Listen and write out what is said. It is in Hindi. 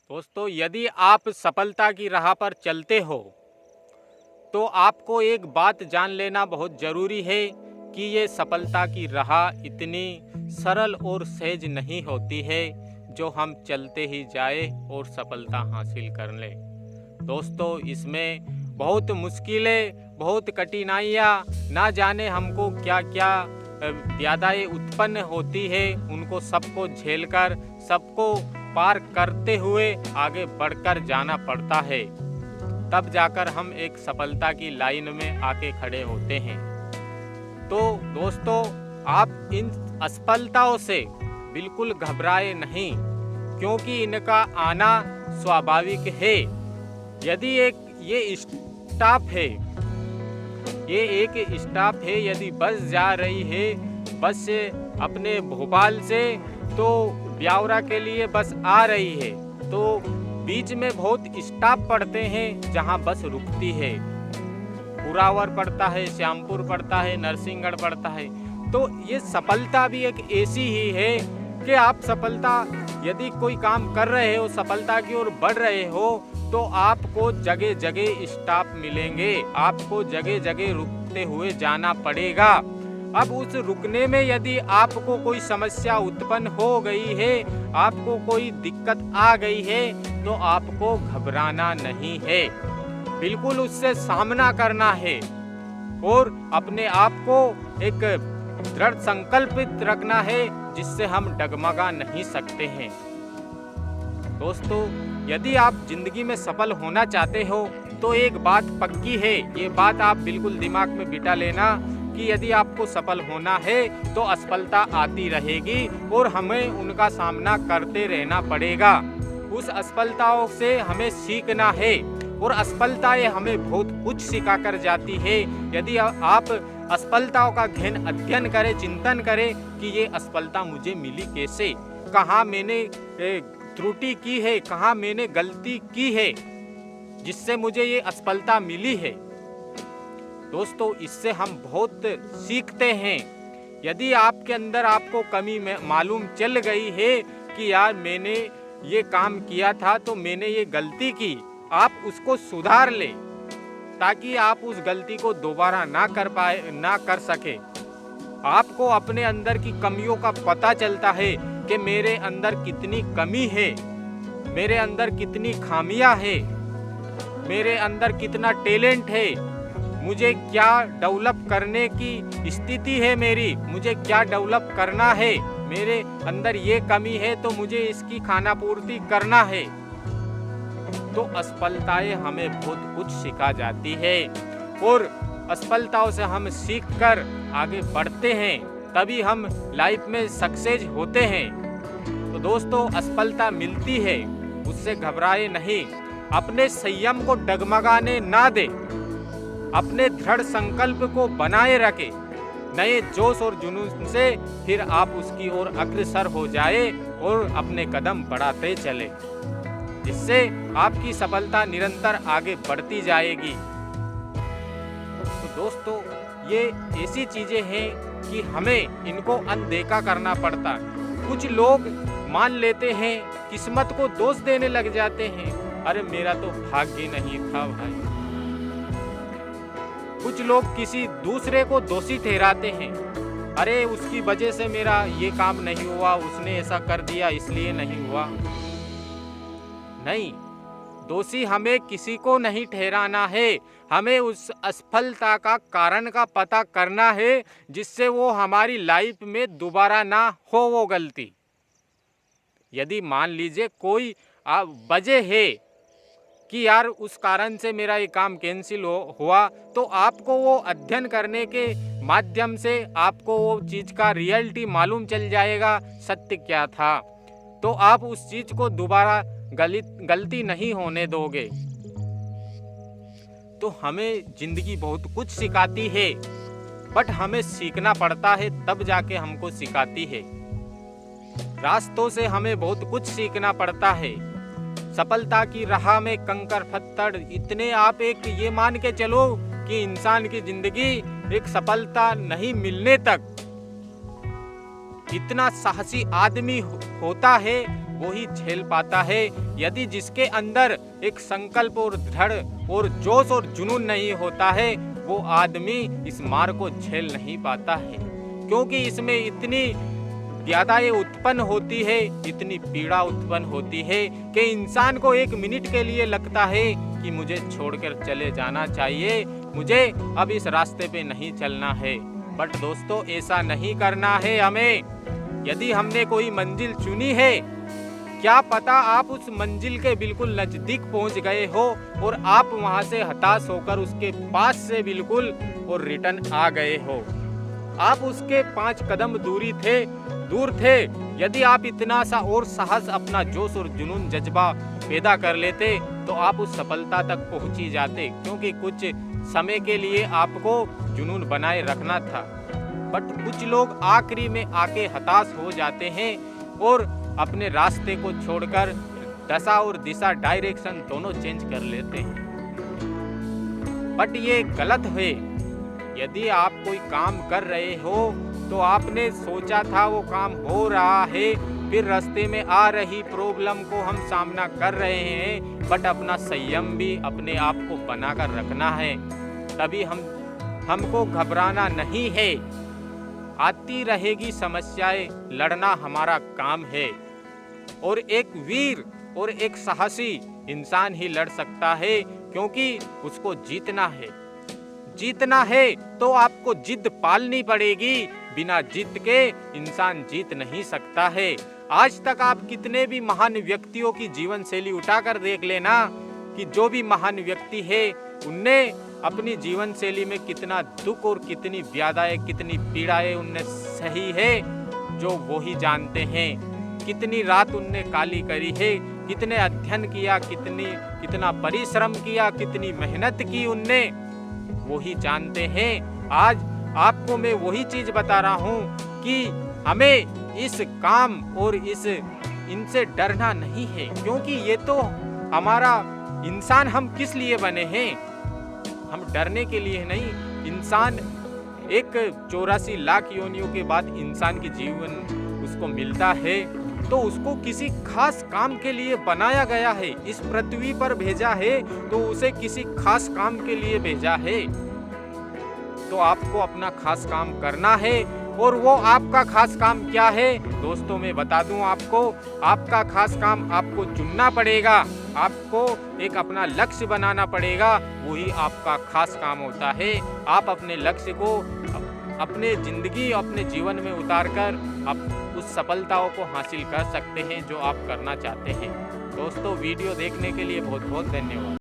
दोस्तों, यदि आप सफलता की राह पर चलते हो तो आपको एक बात जान लेना बहुत ज़रूरी है कि ये सफलता की राह इतनी सरल और सहज नहीं होती है जो हम चलते ही जाए और सफलता हासिल कर लें। दोस्तों, इसमें बहुत मुश्किलें, बहुत कठिनाइयाँ, ना जाने हमको क्या क्या बाधाएं उत्पन्न होती है, उनको सबको झेलकर, सबको पार करते हुए आगे बढ़कर जाना पड़ता है। तब जाकर हम एक सफलता की लाइन में आके खड़े होते हैं। तो दोस्तों, आप इन असफलताओं से बिल्कुल घबराए नहीं, क्योंकि इनका आना स्वाभाविक है। यदि ये स्टॉप है, ये एक स्टॉप है, यदि बस जा रही है, बस अपने भोपाल से तो ब्यावरा के लिए बस आ रही है, तो बीच में बहुत स्टॉप पड़ते हैं जहां बस रुकती है। पुरावर पड़ता है, श्यामपुर पड़ता है, नरसिंहगढ़ पड़ता है। तो ये सफलता भी एक ऐसी ही है कि आप सफलता, यदि कोई काम कर रहे हो, सफलता की ओर बढ़ रहे हो, तो आपको जगह जगह स्टॉप मिलेंगे, आपको जगह जगह रुकते हुए जाना पड़ेगा। अब उस रुकने में यदि आपको कोई समस्या उत्पन्न हो गई है, आपको कोई दिक्कत आ गई है, तो आपको घबराना नहीं है, बिल्कुल उससे सामना करना है और अपने आप को एक दृढ़ संकल्पित रखना है, जिससे हम डगमगा नहीं सकते हैं। दोस्तों, यदि आप जिंदगी में सफल होना चाहते हो तो एक बात पक्की है, ये बात आप बिल्कुल दिमाग में बिठा लेना कि यदि आपको सफल होना है तो असफलता आती रहेगी और हमें उनका सामना करते रहना पड़ेगा। उस असफलताओं से हमें सीखना है और असफलताएं हमें बहुत कुछ सिखा कर जाती है। यदि आप असफलताओं का गहन अध्ययन करें, चिंतन करें कि ये असफलता मुझे मिली कैसे, कहाँ मैंने त्रुटि की है, कहाँ मैंने गलती की है जिससे मुझे ये असफलता मिली है। दोस्तों, इससे हम बहुत सीखते हैं। यदि आपके अंदर आपको कमी मालूम चल गई है कि यार मैंने ये काम किया था तो मैंने ये गलती की, आप उसको सुधार ले ताकि आप उस गलती को दोबारा ना कर सके। आपको अपने अंदर की कमियों का पता चलता है कि मेरे अंदर कितनी कमी है, मेरे अंदर कितनी खामियां है, मेरे अंदर कितना टैलेंट है, मुझे क्या डेवलप करने की स्थिति है, मुझे क्या डेवलप करना है, मेरे अंदर ये कमी है तो मुझे इसकी खाना पूर्ति करना है। तो असफलताएं हमें बहुत कुछ सिखा जाती है और असफलताओं से हम सीखकर आगे बढ़ते हैं, तभी हम लाइफ में सक्सेस होते हैं। तो दोस्तों, असफलता मिलती है, उससे घबराए नहीं, अपने संयम को डगमगाने ना दे, अपने दृढ़ संकल्प को बनाए रखे, नए जोश और जुनून से फिर आप उसकी ओर अग्रसर हो जाए और अपने कदम बढ़ाते चले, जिससे आपकी सफलता निरंतर आगे बढ़ती जाएगी। तो दोस्तों, ये ऐसी चीजें हैं कि हमें इनको अनदेखा करना पड़ता। कुछ लोग मान लेते हैं, किस्मत को दोष देने लग जाते हैं, अरे मेरा तो भाग्य नहीं था भाई। कुछ लोग किसी दूसरे को दोषी ठहराते हैं, अरे उसकी वजह से मेरा ये काम नहीं हुआ, उसने ऐसा कर दिया इसलिए नहीं हुआ। नहीं, दोषी हमें किसी को नहीं ठहराना है, हमें उस असफलता का कारण का पता करना है, जिससे वो हमारी लाइफ में दोबारा ना हो वो गलती। यदि मान लीजिए कोई वजह है कि यार उस कारण से मेरा ये काम कैंसिल हुआ, तो आपको वो अध्ययन करने के माध्यम से आपको वो चीज़ का रियलिटी मालूम चल जाएगा, सत्य क्या था, तो आप उस चीज़ को दोबारा गलती नहीं होने दोगे। तो हमें जिंदगी बहुत कुछ सिखाती है, बट हमें सीखना पड़ता है, तब जाके हमको सिखाती है। रास्तों से हमें बहुत कुछ सीखना पड़ता है। सफलता की राह में कंकर पत्थर इतने, आप एक ये मान के चलो कि इंसान की जिंदगी एक सफलता नहीं मिलने तक इतना साहसी आदमी होता है वो ही झेल पाता है। यदि जिसके अंदर एक संकल्प और दृढ़ और जोश और जुनून नहीं होता है, वो आदमी इस मार को झेल नहीं पाता है, क्योंकि इसमें इतनी व्याधाएं उत्पन्न होती है, इतनी पीड़ा उत्पन्न होती है कि इंसान को एक मिनट के लिए लगता है कि मुझे छोड़कर चले जाना चाहिए, मुझे अब इस रास्ते पे नहीं चलना है। बट दोस्तों, ऐसा नहीं करना है हमें। यदि हमने कोई मंजिल चुनी है, क्या पता आप उस मंजिल के बिल्कुल नजदीक पहुंच गए हो और आप वहां से हताश होकर उसके पास से बिल्कुल और रिटर्न आ गए हो। आप उसके 5 कदम दूर थे। यदि आप इतना सा और साहस, अपना जोश और जुनून जज्बा पैदा कर लेते तो आप उस सफलता तक पहुंच ही जाते, क्योंकि कुछ समय के लिए आपको जुनून बनाए रखना था। बट कुछ लोग आखिरी में आके हताश हो जाते हैं और अपने रास्ते को छोड़कर दशा और दिशा, डायरेक्शन दोनों चेंज कर लेते हैं। बट ये गलत है। यदि आप कोई काम कर रहे हो तो आपने सोचा था वो काम हो रहा है, फिर रास्ते में आ रही प्रॉब्लम को हम सामना कर रहे हैं, बट अपना संयम भी अपने आप को बनाकर रखना है। तभी हमको घबराना नहीं है। आती रहेगी समस्याएं, लड़ना हमारा काम है। और एक वीर और एक साहसी इंसान ही लड़ सकता है, क्योंकि उसको जीतना है। जीतना है तो आपको जिद पालनी पड़ेगी। बिना जिद के इंसान जीत नहीं सकता है। आज तक आप कितने भी महान व्यक्तियों की जीवन शैली उठाकर देख लेना कि जो भी महान व्यक्ति है, उनने अपनी जीवन शैली में कितना दुख और कितनी व्याधाएं, कितनी पीड़ाएं उनने सही है, जो वो ही जानते हैं। कितनी रात उनने काली करी है, कितने अध्ययन किया, कितना परिश्रम किया, कितनी मेहनत की उनने, वो ही जानते हैं। आज आपको मैं वही चीज बता रहा हूँ कि हमें इस काम और इनसे डरना नहीं है, क्योंकि ये तो हमारा इंसान हम किस लिए बने हैं? हम डरने के लिए नहीं। इंसान एक 84 लाख योनियों के बाद इंसान की जीवन उसको मिलता है, तो उसको किसी खास काम के लिए बनाया गया है। इस पृथ्वी पर भेजा है तो उसे किसी खास काम के लिए भेजा है। तो आपको अपना खास काम करना है। और वो आपका खास काम क्या है दोस्तों, मैं बता दूं आपको। आपका खास काम आपको चुनना पड़ेगा, आपको एक अपना लक्ष्य बनाना पड़ेगा, वही आपका खास काम होता है। आप अपने लक्ष्य को अपने जिंदगी, अपने जीवन में उतारकर आप उस सफलताओं को हासिल कर सकते हैं जो आप करना चाहते हैं। दोस्तों, वीडियो देखने के लिए बहुत बहुत धन्यवाद।